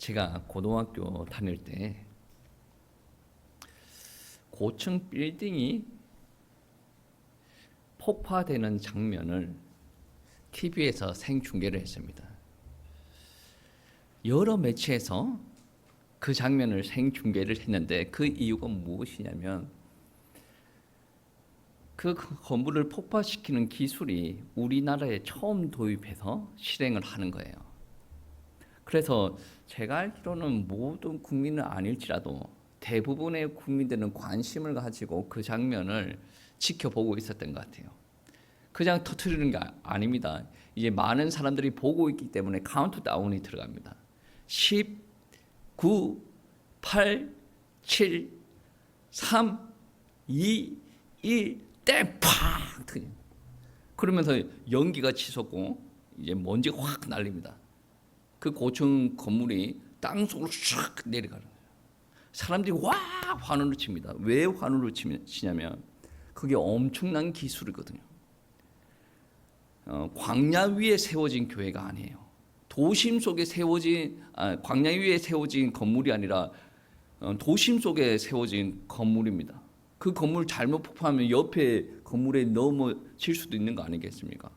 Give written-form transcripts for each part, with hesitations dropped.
제가 고등학교 다닐 때 고층 빌딩이 폭파되는 장면을 TV에서 생중계를 했습니다. 여러 매체에서 그 장면을 생중계를 했는데 그 이유가 무엇이냐면 그 건물을 폭파시키는 기술이 우리나라에 처음 도입해서 실행을 하는 거예요. 그래서 제가 알기로는 모든 국민은 아닐지라도 대부분의 국민들은 관심을 가지고 그 장면을 지켜보고 있었던 것 같아요. 그냥 터뜨리는 게 아닙니다. 이제 많은 사람들이 보고 있기 때문에 카운트다운이 들어갑니다. 10, 9, 8, 7, 3, 2, 1, 땡! 팍! 그러면서 연기가 치솟고 이제 먼지가 확 날립니다. 그 고층 건물이 땅속으로 쫙 내려가는 거예요. 사람들이 와! 환호를 칩니다. 왜 환호를 치냐면 그게 엄청난 기술이거든요. 광야 위에 세워진 교회가 아니에요. 도심 속에 세워진 광야 위에 세워진 건물이 아니라 도심 속에 세워진 건물입니다. 그 건물 잘못 폭파하면 옆에 건물에 넘어질 수도 있는 거 아니겠습니까?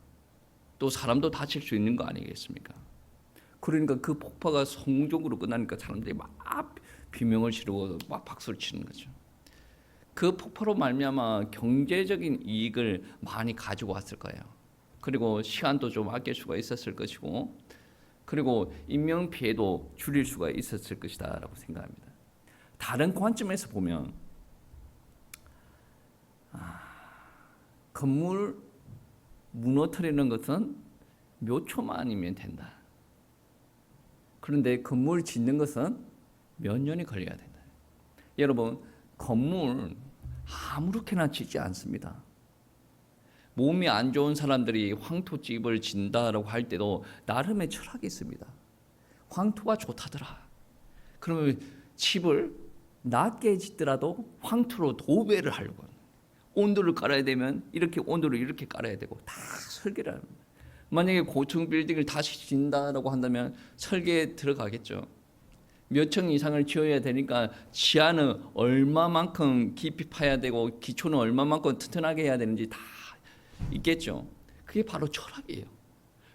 또 사람도 다칠 수 있는 거 아니겠습니까? 그러니까 그 폭파가 성공적으로 끝나니까 사람들이 막 비명을 지르고 막 박수를 치는 거죠. 그 폭파로 말미암아 경제적인 이익을 많이 가지고 왔을 거예요. 그리고 시간도 좀 아낄 수가 있었을 것이고, 그리고 인명 피해도 줄일 수가 있었을 것이다라고 생각합니다. 다른 관점에서 보면 건물 무너뜨리는 것은 몇 초만이면 된다. 그런데 건물 짓는 것은 몇 년이 걸려야 된다. 여러분, 건물 아무렇게나 짓지 않습니다. 몸이 안 좋은 사람들이 황토집을 짓는다라고 할 때도 나름의 철학이 있습니다. 황토가 좋다더라. 그러면 집을 낮게 짓더라도 황토로 도배를 하려고 합니다. 온도를 깔아야 되면 이렇게 온도를 이렇게 깔아야 되고 다 설계를 합니다. 만약에 고층 빌딩을 다시 짓는다라고 한다면 설계에 들어가겠죠. 몇 층 이상을 지어야 되니까 지하는 얼마만큼 깊이 파야 되고 기초는 얼마만큼 튼튼하게 해야 되는지 다 있겠죠. 그게 바로 철학이에요.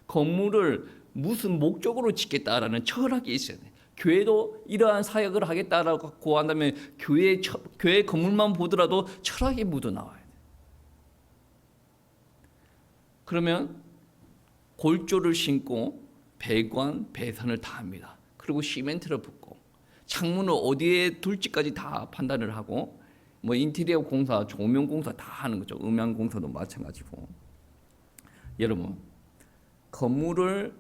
건물을 무슨 목적으로 짓겠다라는 철학이 있어야 돼요. 교회도 이러한 사역을 하겠다라고 한다면 교회 건물만 보더라도 철학이 묻어 나와야 돼요. 그러면 골조를 신고 배관, 배선을 다 합니다. 그리고 시멘트를 붓고 창문을 어디에 둘지까지 다 판단을 하고 뭐 인테리어 공사, 조명 공사 다 하는 거죠. 음향 공사도 마찬가지고. 여러분, 건물을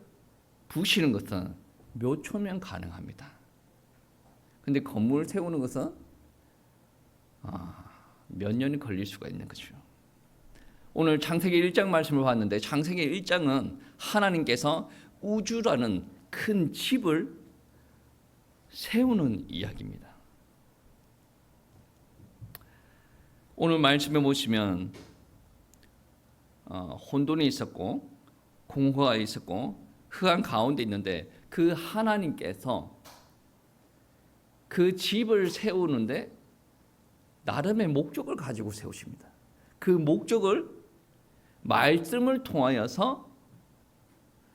부시는 것은 몇 초면 가능합니다. 근데 건물을 세우는 것은 몇 년이 걸릴 수가 있는 거죠. 오늘 창세기 1장 말씀을 봤는데 창세기 1장은 하나님께서 우주라는 큰 집을 세우는 이야기입니다. 오늘 말씀에 보시면 혼돈이 있었고 공허가 있었고 흑암 가운데 있는데 그 하나님께서 그 집을 세우는데 나름의 목적을 가지고 세우십니다. 그 목적을 말씀을 통하여서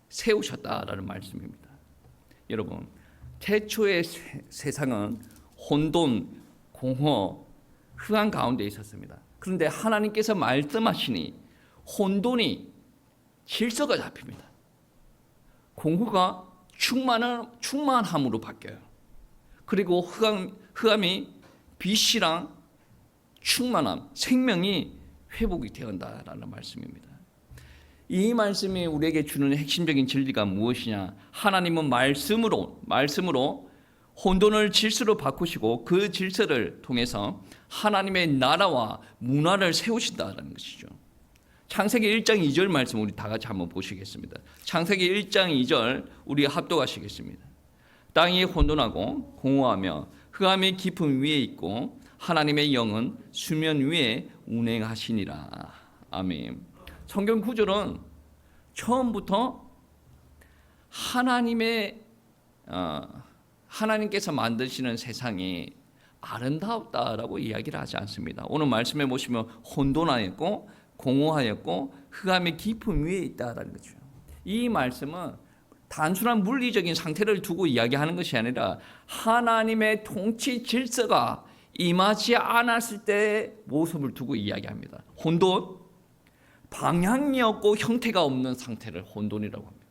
세우셨다라는 말씀입니다. 여러분, 태초의 세상은 혼돈, 공허, 흑암 가운데 있었습니다. 그런데 하나님께서 말씀하시니 혼돈이 질서가 잡힙니다. 공허가 충만함으로 바뀌어요. 그리고 흑암이 빛이랑 충만함, 생명이 회복이 되었다라는 말씀입니다. 이 말씀이 우리에게 주는 핵심적인 진리가 무엇이냐? 하나님은 말씀으로 혼돈을 질서로 바꾸시고 그 질서를 통해서 하나님의 나라와 문화를 세우신다는 것이죠. 창세기 1장 2절 말씀 우리 다 같이 한번 보시겠습니다. 창세기 1장 2절 우리 합독하시겠습니다. 땅이 혼돈하고 공허하며 흑암이 깊음 위에 있고 하나님의 영은 수면 위에 운행하시니라. 아멘. 성경 구절은 처음부터 하나님께서 만드시는 세상이 아름다웠다라고 이야기를 하지 않습니다. 오늘 말씀해 보시면 혼돈하였고 공허하였고 흑암의 깊음 위에 있다라는 거죠. 이 말씀은 단순한 물리적인 상태를 두고 이야기하는 것이 아니라 하나님의 통치 질서가 임하지 않았을 때의 모습을 두고 이야기합니다. 혼돈, 방향이 없고 형태가 없는 상태를 혼돈이라고 합니다.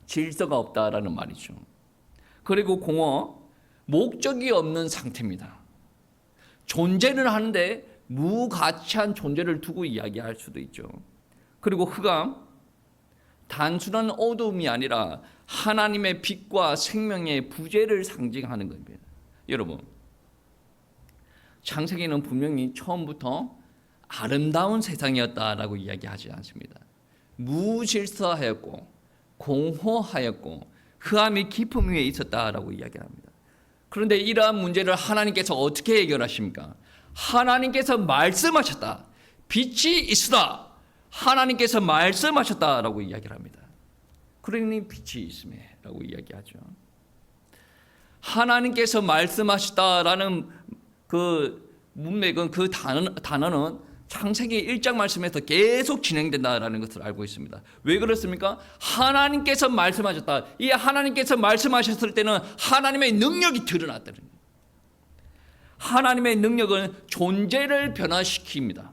질서가 없다라는 말이죠. 그리고 공허, 목적이 없는 상태입니다. 존재는 하는데 무가치한 존재를 두고 이야기할 수도 있죠. 그리고 흑암, 단순한 어두움이 아니라 하나님의 빛과 생명의 부재를 상징하는 겁니다. 여러분, 창세기는 분명히 처음부터 아름다운 세상이었다라고 이야기하지 않습니다. 무질서하였고 공허하였고 흑암이 깊음 위에 있었다라고 이야기합니다. 그런데 이러한 문제를 하나님께서 어떻게 해결하십니까? 하나님께서 말씀하셨다. 빛이 있으라. 하나님께서 말씀하셨다라고 이야기를 합니다. 그러니 빛이 있음에 라고 이야기하죠. 하나님께서 말씀하셨다라는 그 문맥은, 그 단어는 창세기 1장 말씀에서 계속 진행된다라는 것을 알고 있습니다. 왜 그렇습니까? 하나님께서 말씀하셨다. 이 하나님께서 말씀하셨을 때는 하나님의 능력이 드러났다는 거예요. 하나님의 능력은 존재를 변화시킵니다.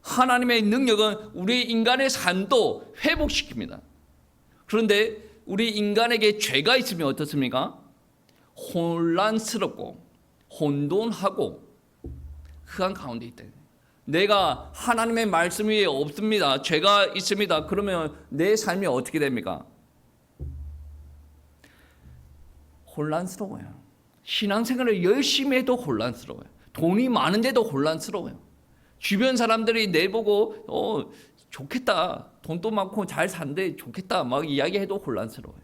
하나님의 능력은 우리 인간의 삶도 회복시킵니다. 그런데 우리 인간에게 죄가 있으면 어떻습니까? 혼란스럽고 혼돈하고 흑암 가운데 있다. 내가 하나님의 말씀 위에 없습니다. 죄가 있습니다. 그러면 내 삶이 어떻게 됩니까? 혼란스러워요. 신앙생활을 열심히 해도 혼란스러워요. 돈이 많은데도 혼란스러워요. 주변 사람들이 내보고 좋겠다. 돈도 많고 잘 산데 좋겠다. 막 이야기해도 혼란스러워요.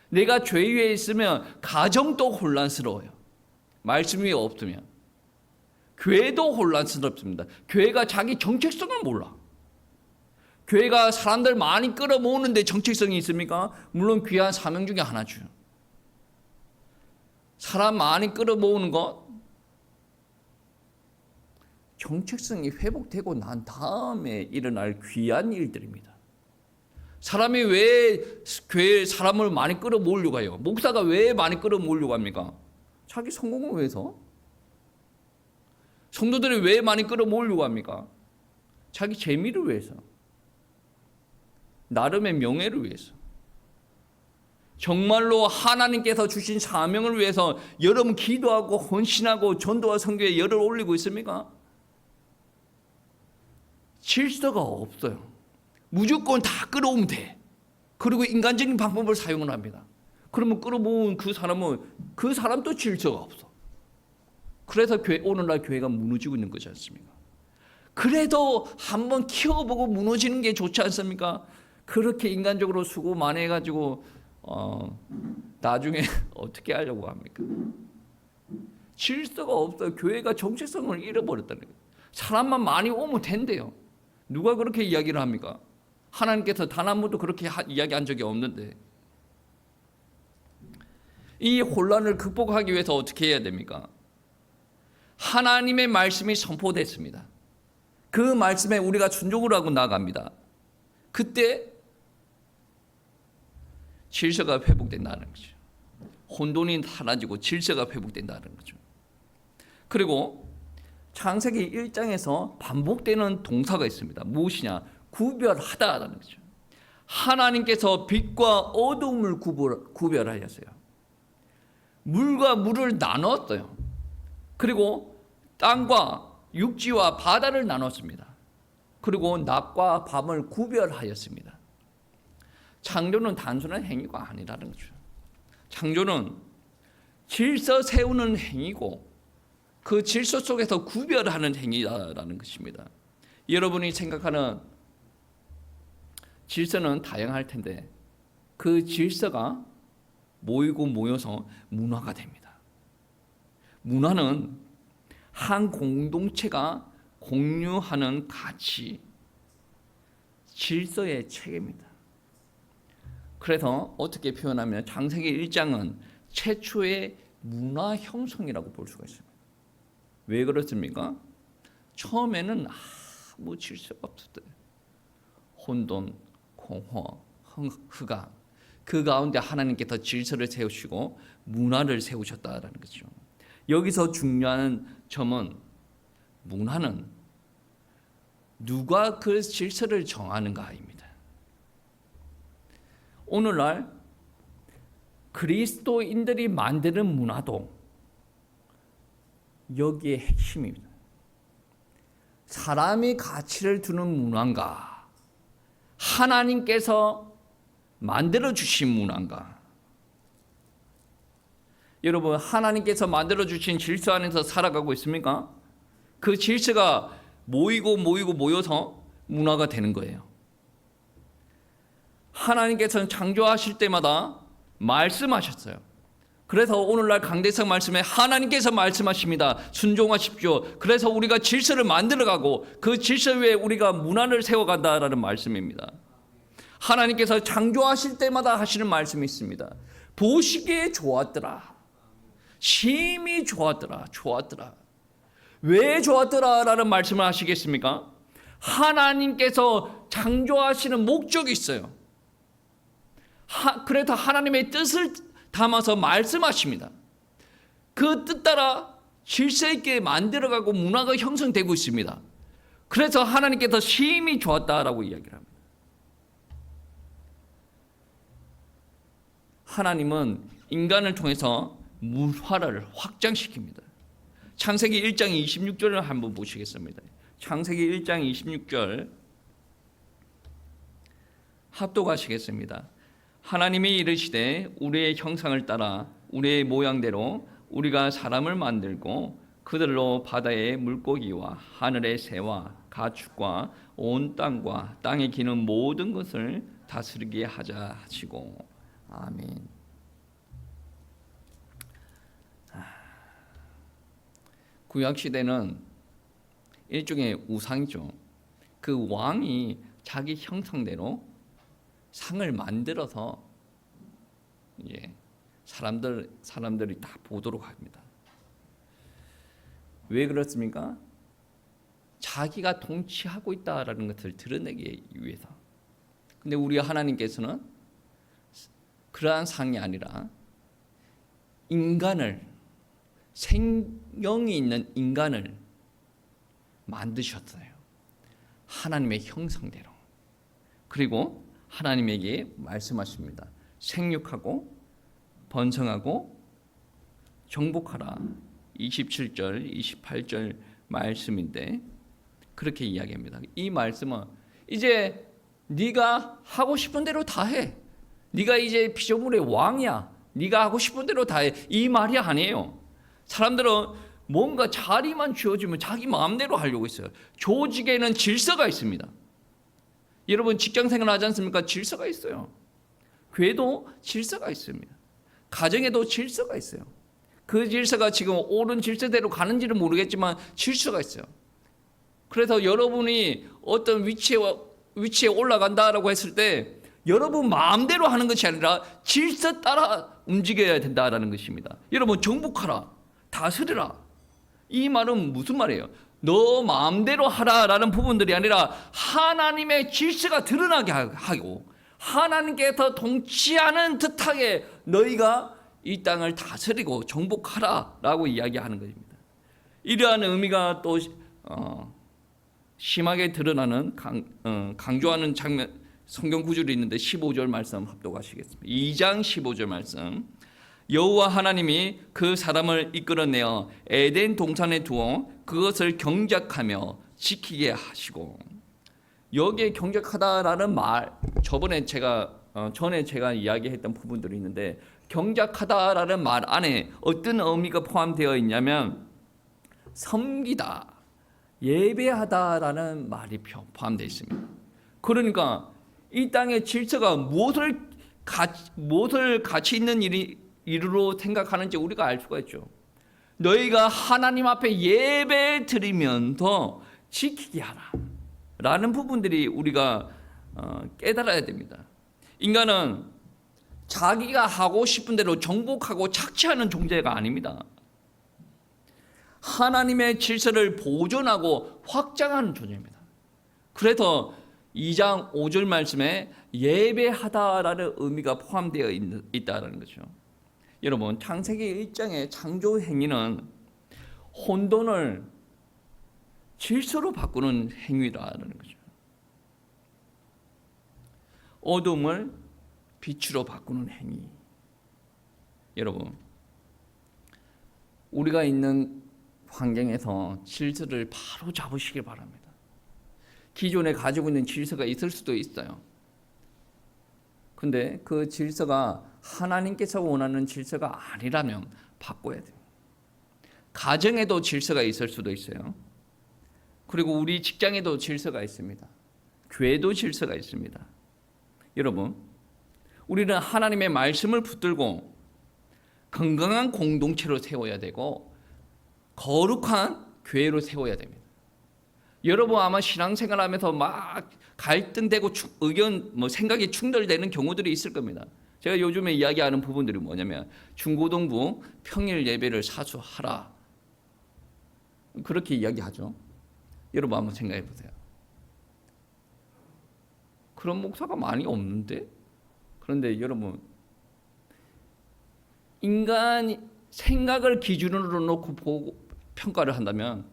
내가 죄 위에 있으면 가정도 혼란스러워요. 말씀 위에 없으면. 교회도 혼란스럽습니다. 교회가 자기 정체성을 몰라. 교회가 사람들 많이 끌어모으는데 정체성이 있습니까? 물론 귀한 사명 중에 하나죠. 사람 많이 끌어모으는 것, 정체성이 회복되고 난 다음에 일어날 귀한 일들입니다. 사람이 왜 교회에 사람을 많이 끌어모으려고 해요? 목사가 왜 많이 끌어모으려고 합니까? 자기 성공을 위해서. 성도들이 왜 많이 끌어모으려고 합니까? 자기 재미를 위해서. 나름의 명예를 위해서. 정말로 하나님께서 주신 사명을 위해서 여러분 기도하고 헌신하고 전도와 선교에 열을 올리고 있습니까? 질서가 없어요. 무조건 다 끌어오면 돼. 그리고 인간적인 방법을 사용을 합니다. 그러면 끌어모은 그 사람도 질서가 없어. 그래서 오늘날 교회가 무너지고 있는 거지 않습니까? 그래도 한번 키워보고 무너지는 게 좋지 않습니까? 그렇게 인간적으로 수고 많이 해가지고 나중에 어떻게 하려고 합니까? 질서가 없어요. 교회가 정체성을 잃어버렸다는 거예요. 사람만 많이 오면 된대요. 누가 그렇게 이야기를 합니까? 하나님께서 단 한 번도 그렇게 이야기한 적이 없는데. 이 혼란을 극복하기 위해서 어떻게 해야 됩니까? 하나님의 말씀이 선포됐습니다. 그 말씀에 우리가 순종을 하고 나갑니다. 그때 질서가 회복된다는 거죠. 혼돈이 사라지고 질서가 회복된다는 거죠. 그리고 창세기 1장에서 반복되는 동사가 있습니다. 무엇이냐? 구별하다라는 거죠. 하나님께서 빛과 어두움을 구별하였어요. 물과 물을 나눴어요. 그리고 땅과 육지와 바다를 나눴습니다. 그리고 낮과 밤을 구별하였습니다. 창조는 단순한 행위가 아니라는 거죠. 창조는 질서 세우는 행위고 그 질서 속에서 구별하는 행위라는 것입니다. 여러분이 생각하는 질서는 다양할 텐데 그 질서가 모이고 모여서 문화가 됩니다. 문화는 한 공동체가 공유하는 가치, 질서의 체계입니다. 그래서 어떻게 표현하면 창세기 1장은 최초의 문화 형성이라고 볼 수가 있습니다. 왜 그렇습니까? 처음에는 아무 질서가 없었대요. 혼돈, 공허, 흑암, 그 가운데 하나님께서 질서를 세우시고 문화를 세우셨다라는 거죠. 여기서 중요한 점은 문화는 누가 그 질서를 정하는가입니다. 오늘날 그리스도인들이 만드는 문화도 여기에 핵심입니다. 사람이 가치를 두는 문화인가, 하나님께서 만들어 주신 문화인가. 여러분, 하나님께서 만들어 주신 질서 안에서 살아가고 있습니까? 그 질서가 모여서 문화가 되는 거예요. 하나님께서는 창조하실 때마다 말씀하셨어요. 그래서 오늘날 강대상 말씀에 하나님께서 말씀하십니다. 순종하십시오. 그래서 우리가 질서를 만들어가고 그 질서 위에 우리가 문화를 세워간다라는 말씀입니다. 하나님께서 창조하실 때마다 하시는 말씀이 있습니다. 보시기에 좋았더라. 심히 좋았더라. 왜 좋았더라라는 말씀을 하시겠습니까? 하나님께서 창조하시는 목적이 있어요. 그래서 하나님의 뜻을 담아서 말씀하십니다. 그 뜻 따라 질서 있게 만들어가고 문화가 형성되고 있습니다. 그래서 하나님께서 심히 좋았다라고 이야기를 합니다. 하나님은 인간을 통해서 문화를 확장시킵니다. 창세기 1장 26절을 한번 보시겠습니다. 창세기 1장 26절 합독하시겠습니다. 하나님이 이르시되 우리의 형상을 따라 우리의 모양대로 우리가 사람을 만들고 그들로 바다의 물고기와 하늘의 새와 가축과 온 땅과 땅에 기는 모든 것을 다스리게 하자 하시고. 아멘. 구약시대는 일종의 우상이죠. 그 왕이 자기 형상대로 상을 만들어서 사람들이 다 보도록 합니다. 왜 그렇습니까? 자기가 통치하고 있다라는 것을 드러내기 위해서. 근데 우리 하나님께서는 그러한 상이 아니라 인간을, 생명이 있는 인간을 만드셨어요. 하나님의 형상대로. 그리고 하나님에게 말씀하십니다. 생육하고 번성하고 정복하라. 27절, 28절 말씀인데 그렇게 이야기합니다. 이 말씀은 이제 네가 하고 싶은 대로 다 해. 네가 이제 피조물의 왕이야. 네가 하고 싶은 대로 다 해. 이 말이 아니에요. 사람들은 뭔가 자리만 주어지면 자기 마음대로 하려고 있어요. 조직에는 질서가 있습니다. 여러분 직장생활 하지 않습니까? 질서가 있어요. 교회도 질서가 있습니다. 가정에도 질서가 있어요. 그 질서가 지금 옳은 질서대로 가는지는 모르겠지만 질서가 있어요. 그래서 여러분이 어떤 위치에 올라간다라고 했을 때 여러분 마음대로 하는 것이 아니라 질서 따라 움직여야 된다라는 것입니다. 여러분 정복하라, 다스리라. 이 말은 무슨 말이에요? 너 마음대로 하라라는 부분들이 아니라 하나님의 질서가 드러나게 하고 하나님께서 통치하는 듯하게 너희가 이 땅을 다스리고 정복하라라고 이야기하는 것입니다. 이러한 의미가 또 심하게 드러나는 강조하는 장면 성경 구절이 있는데 15절 말씀 합독하시겠습니다. 2장 15절 말씀. 여호와 하나님이 그 사람을 이끌어내어 에덴 동산에 두어 그것을 경작하며 지키게 하시고. 여기에 경작하다라는 말 전에 제가 이야기했던 부분들이 있는데 경작하다라는 말 안에 어떤 의미가 포함되어 있냐면 섬기다, 예배하다라는 말이 포함되어 있습니다. 그러니까 이 땅의 질서가 무엇을 가치 있는 일로 생각하는지 우리가 알 수가 있죠. 너희가 하나님 앞에 예배 드리면서 지키게 하라 라는 부분들이 우리가 깨달아야 됩니다. 인간은 자기가 하고 싶은 대로 정복하고 착취하는 존재가 아닙니다. 하나님의 질서를 보존하고 확장하는 존재입니다. 그래서 2장 5절 말씀에 예배하다라는 의미가 포함되어 있다는 거죠. 여러분, 창세기 1장의 창조 행위는 혼돈을 질서로 바꾸는 행위라는 거죠. 어둠을 빛으로 바꾸는 행위. 여러분, 우리가 있는 환경에서 질서를 바로 잡으시길 바랍니다. 기존에 가지고 있는 질서가 있을 수도 있어요. 근데 그 질서가 하나님께서 원하는 질서가 아니라면 바꿔야 돼요. 가정에도 질서가 있을 수도 있어요. 그리고 우리 직장에도 질서가 있습니다. 교회도 질서가 있습니다. 여러분, 우리는 하나님의 말씀을 붙들고 건강한 공동체로 세워야 되고 거룩한 교회로 세워야 됩니다. 여러분 아마 신앙생활하면서 막 갈등되고 의견, 생각이 충돌되는 경우들이 있을 겁니다. 제가 요즘에 이야기하는 부분들이 뭐냐면 중고등부 평일 예배를 사수하라, 그렇게 이야기하죠. 여러분 한번 생각해 보세요. 그런 목사가 많이 없는데? 그런데 여러분, 인간 생각을 기준으로 놓고 보고 평가를 한다면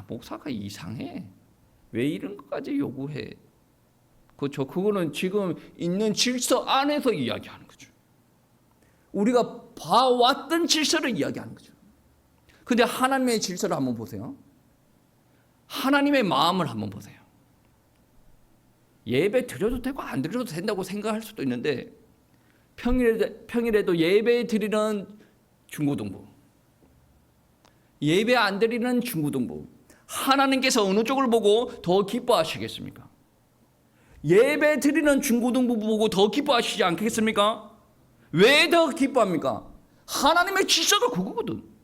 목사가 이상해, 왜 이런 것까지 요구해? 그렇죠. 그거는 지금 있는 질서 안에서 이야기하는 거죠. 우리가 봐왔던 질서를 이야기하는 거죠. 근데 하나님의 질서를 한번 보세요. 하나님의 마음을 한번 보세요. 예배 드려도 되고 안 드려도 된다고 생각할 수도 있는데 평일에도 예배 드리는 중고등부, 예배 안 드리는 중고등부, 하나님께서 어느 쪽을 보고 더 기뻐하시겠습니까? 예배 드리는 중고등부 보고 더 기뻐하시지 않겠습니까? 왜 더 기뻐합니까? 하나님의 질서가 그거거든.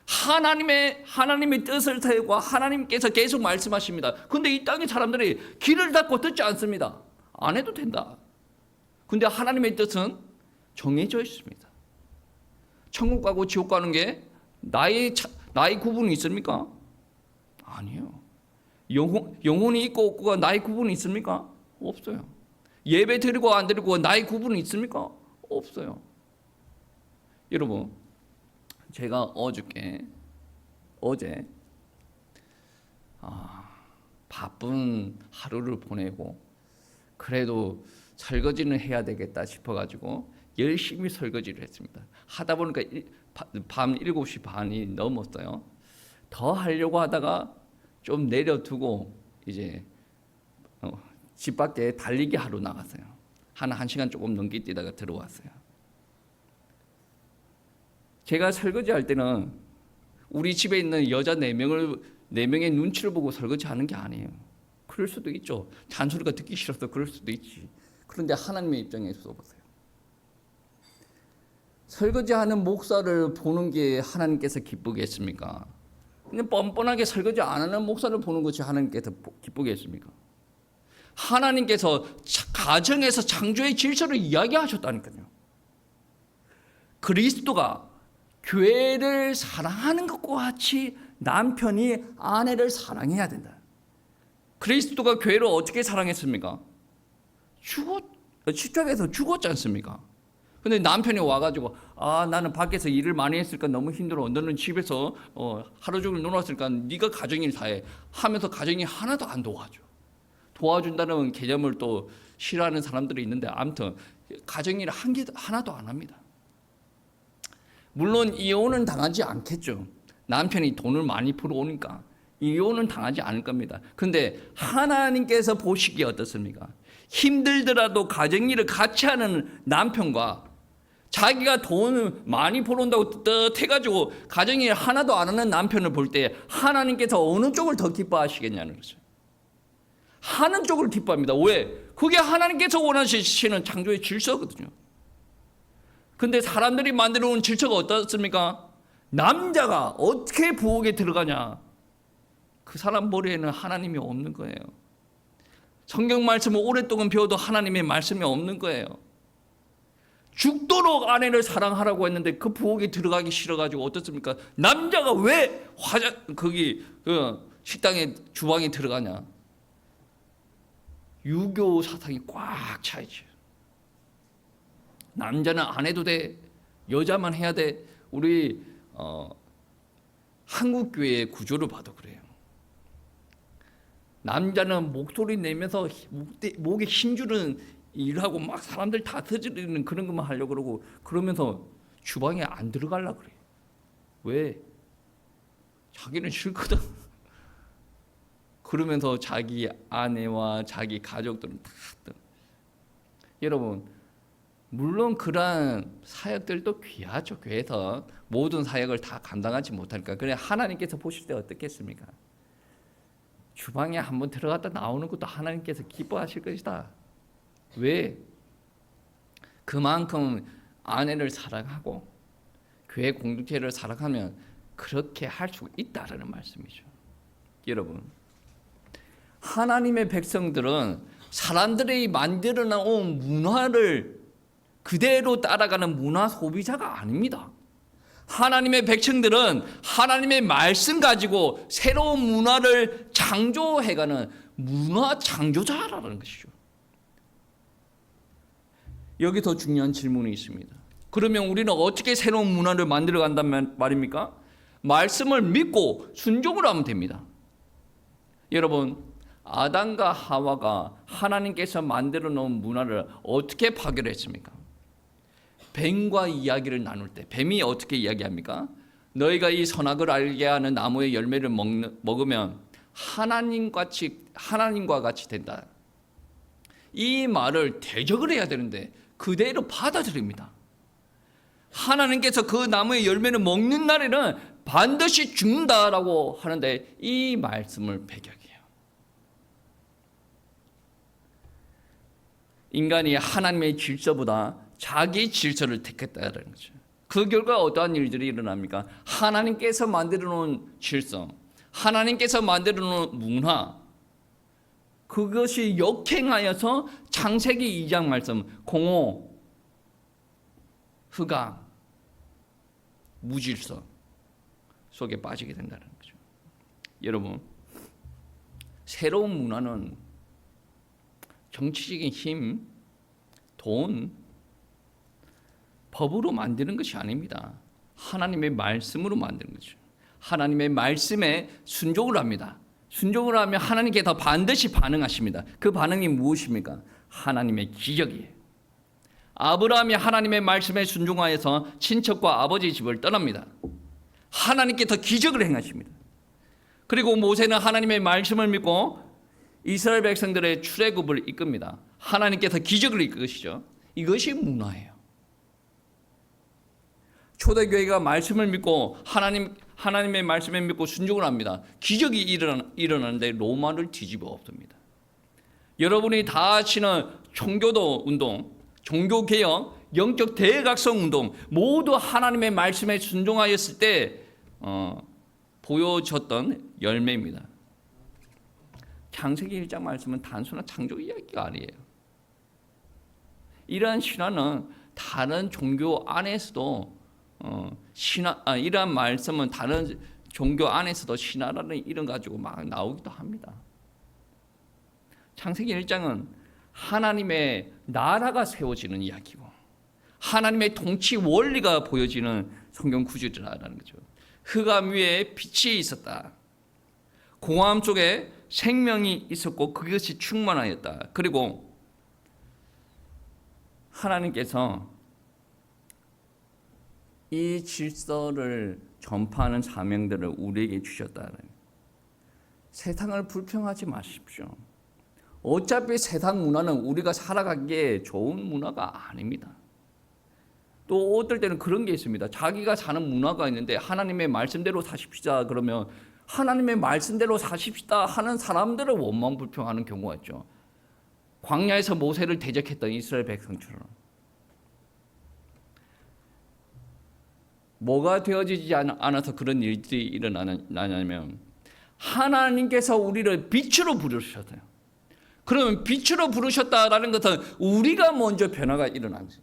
하나님의 뜻을 세우고 하나님께서 계속 말씀하십니다. 그런데 이 땅의 사람들이 귀를 닫고 듣지 않습니다. 안 해도 된다. 근데 하나님의 뜻은 정해져 있습니다. 천국 가고 지옥 가는 게 나이 구분이 있습니까? 아니에요. 영혼이 있고 없고가 나이 구분이 있습니까? 없어요. 예배 드리고 안 드리고 나이 구분이 있습니까? 없어요. 여러분, 제가 어제 바쁜 하루를 보내고 그래도 설거지는 해야 되겠다 싶어가지고 열심히 설거지를 했습니다. 하다 보니까 밤 7시 반이 넘었어요. 더 하려고 하다가 좀 내려두고 이제 집 밖에 달리기 하러 나갔어요. 한 1시간 조금 넘게 뛰다가 들어왔어요. 제가 설거지할 때는 우리 집에 있는 여자 4명의 눈치를 보고 설거지하는 게 아니에요. 그럴 수도 있죠. 잔소리가 듣기 싫어서 그럴 수도 있지. 그런데 하나님의 입장에서 보세요. 설거지하는 목사를 보는 게 하나님께서 기쁘겠습니까? 그냥 뻔뻔하게 설거지 안 하는 목사를 보는 것이 하나님께서 기쁘겠습니까? 하나님께서 가정에서 창조의 질서를 이야기하셨다니까요. 그리스도가 교회를 사랑하는 것과 같이 남편이 아내를 사랑해야 된다. 그리스도가 교회를 어떻게 사랑했습니까? 십자가에서 죽었지 않습니까? 근데 남편이 와가지고 나는 밖에서 일을 많이 했으니까 너무 힘들어. 너는 집에서 하루 종일 놀았으니까 네가 가정일 다 해 하면서 가정이 하나도 안 도와줘. 도와준다는 개념을 또 싫어하는 사람들이 있는데 아무튼 가정일 하나도 안 합니다. 물론 이혼은 당하지 않겠죠. 남편이 돈을 많이 벌어오니까 이혼은 당하지 않을 겁니다. 그런데 하나님께서 보시기에 어떻습니까? 힘들더라도 가정일을 같이 하는 남편과 자기가 돈을 많이 벌어온다고 떳떳해가지고 가정일 하나도 안 하는 남편을 볼 때 하나님께서 어느 쪽을 더 기뻐하시겠냐는 거죠. 하는 쪽을 기뻐합니다. 왜? 그게 하나님께서 원하시는 창조의 질서거든요. 근데 사람들이 만들어 온 질서가 어떻습니까? 남자가 어떻게 부엌에 들어가냐? 그 사람 머리에는 하나님이 없는 거예요. 성경 말씀을 오랫동안 배워도 하나님의 말씀이 없는 거예요. 죽도록 아내를 사랑하라고 했는데 그 부엌에 들어가기 싫어가지고 어떻습니까? 남자가 왜 식당에 주방에 들어가냐? 유교 사상이 꽉 차 있죠. 남자는 안 해도 돼, 여자만 해야 돼. 우리 한국 교회의 구조를 봐도 그래요. 남자는 목소리 내면서 목에 힘주는 일하고 막 사람들 다스리는 그런 것만 하려고 그러고, 그러면서 주방에 안 들어가려고 그래요. 왜? 자기는 싫거든. 그러면서 자기 아내와 자기 가족들은 다. 여러분, 물론 그러한 사역들도 귀하죠. 교회에서 모든 사역을 다 감당하지 못하니까. 그래, 하나님께서 보실 때 어떻겠습니까? 주방에 한번 들어갔다 나오는 것도 하나님께서 기뻐하실 것이다. 왜? 그만큼 아내를 사랑하고 교회 공동체를 사랑하면 그렇게 할 수 있다라는 말씀이죠. 여러분, 하나님의 백성들은 사람들이 만들어 놓은 문화를 그대로 따라가는 문화 소비자가 아닙니다. 하나님의 백성들은 하나님의 말씀 가지고 새로운 문화를 창조해가는 문화 창조자라는 것이죠. 여기서 중요한 질문이 있습니다. 그러면 우리는 어떻게 새로운 문화를 만들어 간단 말입니까? 말씀을 믿고 순종을 하면 됩니다. 여러분, 아담과 하와가 하나님께서 만들어 놓은 문화를 어떻게 파괴했습니까? 뱀과 이야기를 나눌 때 뱀이 어떻게 이야기합니까? 너희가 이 선악을 알게 하는 나무의 열매를 먹으면 하나님과 같이 된다. 이 말을 대적을 해야 되는데 그대로 받아들입니다. 하나님께서 그 나무의 열매를 먹는 날에는 반드시 죽는다라고 하는데 이 말씀을 배격해요. 인간이 하나님의 질서보다 자기 질서를 택했다는 거죠. 그 결과 어떠한 일들이 일어납니까? 하나님께서 만들어 놓은 질서, 하나님께서 만들어 놓은 문화, 그것이 역행하여서 창세기 2장 말씀, 공허, 흑암, 무질서 속에 빠지게 된다는 거죠. 여러분, 새로운 문화는 정치적인 힘, 돈, 법으로 만드는 것이 아닙니다. 하나님의 말씀으로 만드는 거죠. 하나님의 말씀에 순종을 합니다. 순종을 하면 하나님께 더 반드시 반응하십니다. 그 반응이 무엇입니까? 하나님의 기적이에요. 아브라함이 하나님의 말씀에 순종하여서 친척과 아버지 집을 떠납니다. 하나님께 더 기적을 행하십니다. 그리고 모세는 하나님의 말씀을 믿고 이스라엘 백성들의 출애굽을 이끕니다. 하나님께서 기적을 이끄시죠. 이것이 문화예요. 초대교회가 말씀을 믿고 하나님의 말씀에 믿고 순종을 합니다. 기적이 일어나는데 로마를 뒤집어 엎습니다. 여러분이 다 아시는 청교도 운동, 종교개혁, 영적 대각성 운동 모두 하나님의 말씀에 순종하였을 때 보여졌던 열매입니다. 창세기 1장 말씀은 단순한 창조 이야기가 아니에요. 이러한 신화는 다른 종교 안에서도 이러한 말씀은 다른 종교 안에서도 신화라는 이름 가지고 막 나오기도 합니다. 창세기 1장은 하나님의 나라가 세워지는 이야기고 하나님의 통치 원리가 보여지는 성경 구절이라는 거죠. 흑암 위에 빛이 있었다. 공허함 속에 생명이 있었고 그것이 충만하였다. 그리고 하나님께서 이 질서를 전파하는 사명들을 우리에게 주셨다는, 세상을 불평하지 마십시오. 어차피 세상 문화는 우리가 살아가기에 좋은 문화가 아닙니다. 또 어떨 때는 그런 게 있습니다. 자기가 사는 문화가 있는데 하나님의 말씀대로 사십시다 그러면 하나님의 말씀대로 사십시다 하는 사람들을 원망 불평하는 경우가 있죠. 광야에서 모세를 대적했던 이스라엘 백성처럼. 뭐가 되어지지 않아서 그런 일들이 일어나냐면 하나님께서 우리를 빛으로 부르셨어요. 그러면 빛으로 부르셨다라는 것은 우리가 먼저 변화가 일어나는 거예요.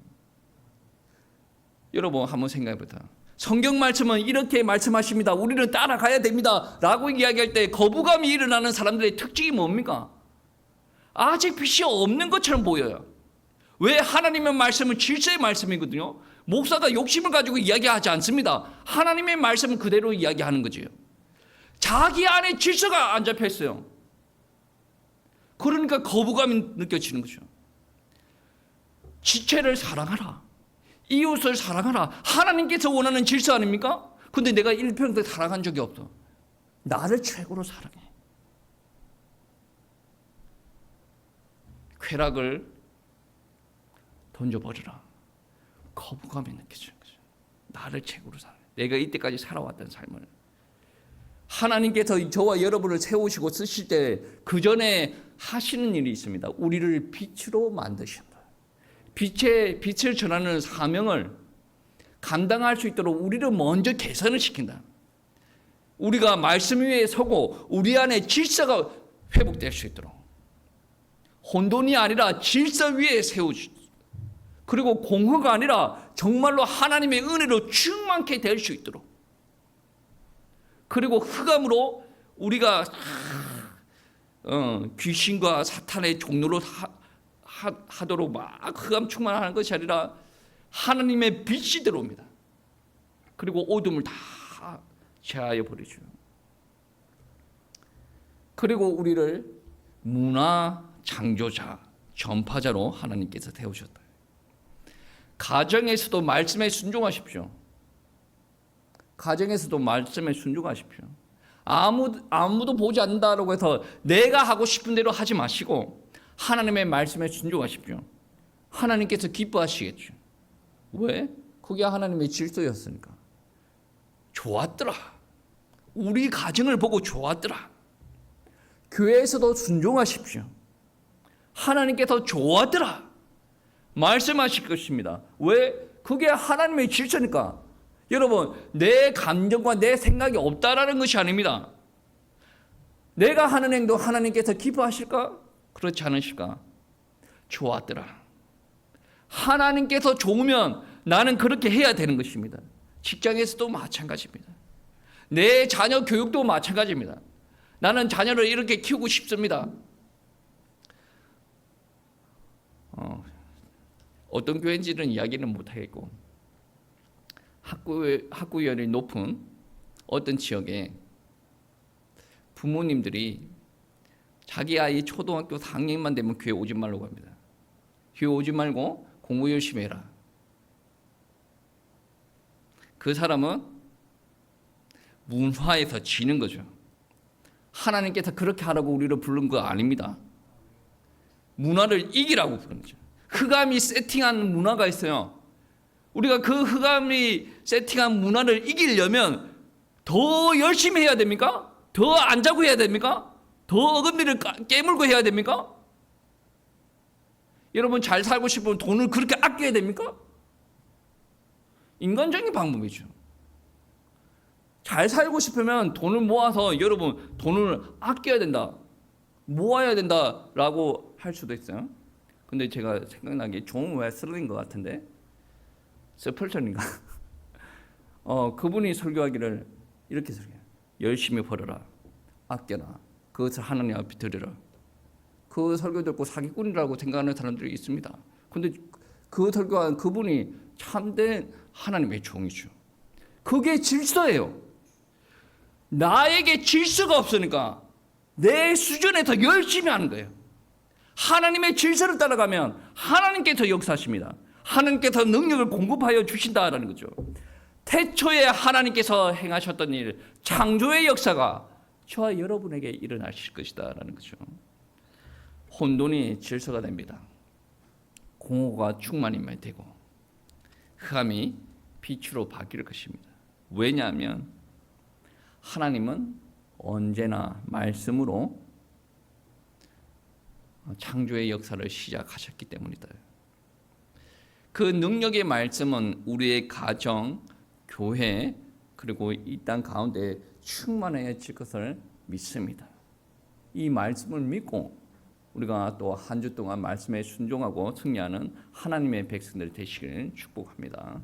여러분 한번 생각해보세요. 성경 말씀은 이렇게 말씀하십니다. 우리는 따라가야 됩니다. 라고 이야기할 때 거부감이 일어나는 사람들의 특징이 뭡니까? 아직 빛이 없는 것처럼 보여요. 왜? 하나님의 말씀은 질서의 말씀이거든요. 목사가 욕심을 가지고 이야기하지 않습니다. 하나님의 말씀은 그대로 이야기하는 거지요. 자기 안에 질서가 안 잡혀 있어요. 그러니까 거부감이 느껴지는 거죠. 지체를 사랑하라. 이웃을 사랑하라. 하나님께서 원하는 질서 아닙니까? 근데 내가 일평생 사랑한 적이 없어. 나를 최고로 사랑해. 쾌락을 던져버리라. 거부감이 느껴지는 거죠. 나를 최고로 사랑해. 내가 이때까지 살아왔던 삶을. 하나님께서 저와 여러분을 세우시고 쓰실 때 그 전에 하시는 일이 있습니다. 우리를 빛으로 만드신다. 빛을 전하는 사명을 감당할 수 있도록 우리를 먼저 개선을 시킨다. 우리가 말씀 위에 서고 우리 안에 질서가 회복될 수 있도록 혼돈이 아니라 질서 위에 세우시. 그리고 공허가 아니라 정말로 하나님의 은혜로 충만케 될 수 있도록. 그리고 흑암으로 우리가 귀신과 사탄의 종로로 하도록 막 흑암 충만하는 것이 아니라 하나님의 빛이 들어옵니다. 그리고 어둠을 다 제하여 버리죠. 그리고 우리를 문화 창조자, 전파자로 하나님께서 세우셨다. 가정에서도 말씀에 순종하십시오. 가정에서도 말씀에 순종하십시오. 아무도 보지 않는다라고 해서 내가 하고 싶은 대로 하지 마시고 하나님의 말씀에 순종하십시오. 하나님께서 기뻐하시겠죠. 왜? 그게 하나님의 질서였으니까. 좋았더라. 우리 가정을 보고 좋았더라. 교회에서도 순종하십시오. 하나님께서 좋았더라. 말씀하실 것입니다. 왜? 그게 하나님의 질서니까. 여러분, 내 감정과 내 생각이 없다라는 것이 아닙니다. 내가 하는 행동 하나님께서 기뻐하실까? 그렇지 않으실까? 좋았더라. 하나님께서 좋으면 나는 그렇게 해야 되는 것입니다. 직장에서도 마찬가지입니다. 내 자녀 교육도 마찬가지입니다. 나는 자녀를 이렇게 키우고 싶습니다. 어떤 교회인지는 이야기는 못하겠고 학구열이 높은 어떤 지역에 부모님들이 자기 아이 초등학교 4학년만 되면 교회 오지 말라고 합니다. 교회 오지 말고 공부 열심히 해라. 그 사람은 문화에서 지는 거죠. 하나님께서 그렇게 하라고 우리를 부른 거 아닙니다. 문화를 이기라고 부른 거죠. 흑암이 세팅한 문화가 있어요. 우리가 그 흑암이 세팅한 문화를 이기려면 더 열심히 해야 됩니까? 더 안 자고 해야 됩니까? 더 어금니를 깨물고 해야 됩니까? 여러분 잘 살고 싶으면 돈을 그렇게 아껴야 됩니까? 인간적인 방법이죠. 잘 살고 싶으면 돈을 모아서 여러분 돈을 아껴야 된다. 모아야 된다라고 할 수도 있어요. 근데 제가 생각나기에 존 웨슬리인 것 같은데 스펄전인가? 그분이 설교하기를 이렇게 설교해요. 열심히 벌어라. 아껴라. 그것을 하나님 앞에 드려라. 그 설교 듣고 사기꾼이라고 생각하는 사람들이 있습니다. 근데 그 설교한 그분이 참된 하나님의 종이죠. 그게 질서예요. 나에게 질서가 없으니까 내 수준에 더 열심히 하는 거예요. 하나님의 질서를 따라가면 하나님께서 역사하십니다. 하나님께서 능력을 공급하여 주신다라는 거죠. 태초에 하나님께서 행하셨던 일, 창조의 역사가 저와 여러분에게 일어나실 것이다라는 거죠. 혼돈이 질서가 됩니다. 공허가 충만이 되고 흑암이 빛으로 바뀔 것입니다. 왜냐하면 하나님은 언제나 말씀으로 창조의 역사를 시작하셨기 때문이다. 그 능력의 말씀은 우리의 가정, 교회 그리고 이 땅 가운데 충만해질 것을 믿습니다. 이 말씀을 믿고 우리가 또 한 주 동안 말씀에 순종하고 승리하는 하나님의 백성들 되시길 축복합니다.